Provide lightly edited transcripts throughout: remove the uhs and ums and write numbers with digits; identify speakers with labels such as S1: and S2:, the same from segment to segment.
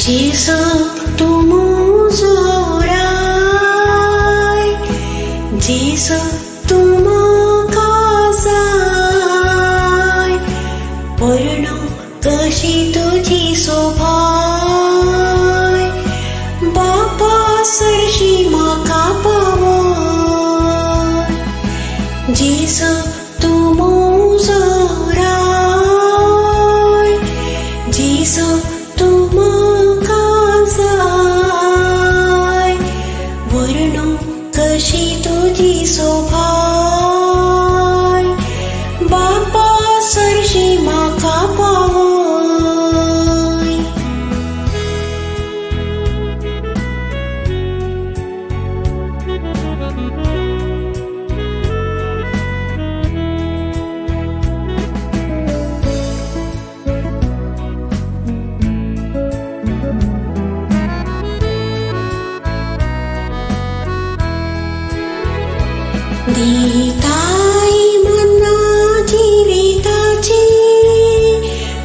S1: जेसु तुमुजोराय जेसु तुमकाजाय वर्ण कशी तुझी शोभाय बापा सरशी माका पावय जेसु तुमुजोराय जेसु तुमकाजाय वर्ण कशी तुझी शोभाय बापा सरशी माका पावय देताय मना जीविताची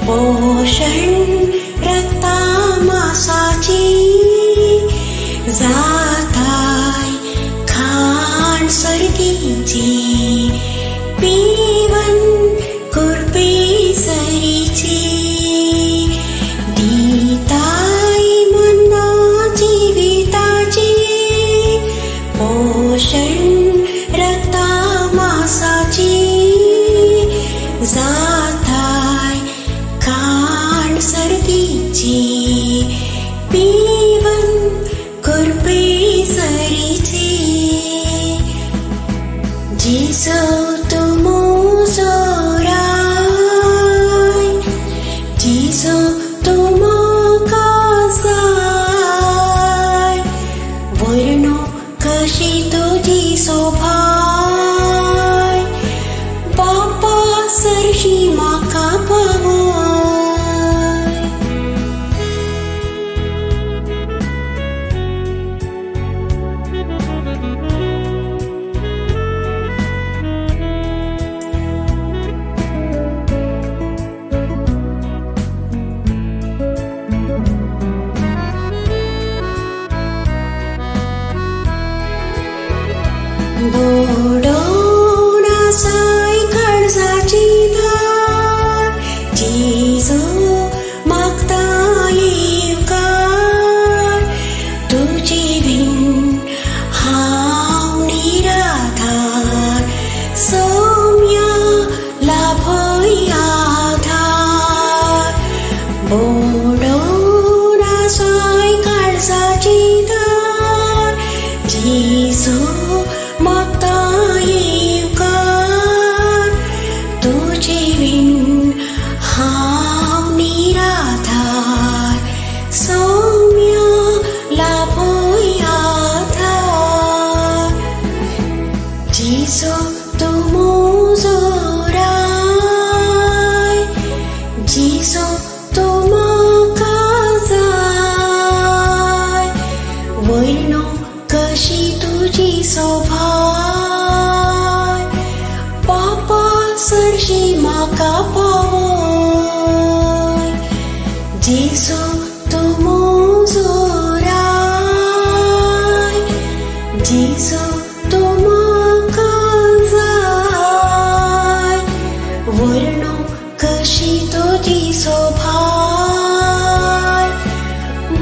S1: पोषण रक्तामासाची जाताय खाण सर्दीची पिवन कुरपी सरीची देताय मना जीविताची पोषण रक्तामासाची जाताय खाण सर्दीची पिवन कुरपी सरीची जेसु तुमुजोराय जेसु तुमकाजाय वर्ण कशी तुझी शोभाय बापा सरशी माका पावय बोडोनासाय काळजाची धार जेजू मागता येवकार तुझे बिन हांव निराधार सौम्या लाभय आधार बोडोनासाय काळजाची धार जेजू मागता येवकार तुझे बिन हांव निराधार सौम्य लाभय आधार जेसु तुमुजोराय जेसु तुमकाजाय वर्ण कशी तुझी शोभाय बापा सरशी माका पावय जेसु तुमुजोराय जेसु तुमकाजाय वर्ण कशी तुझी शोभाय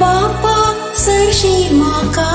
S1: बापा सरशी माका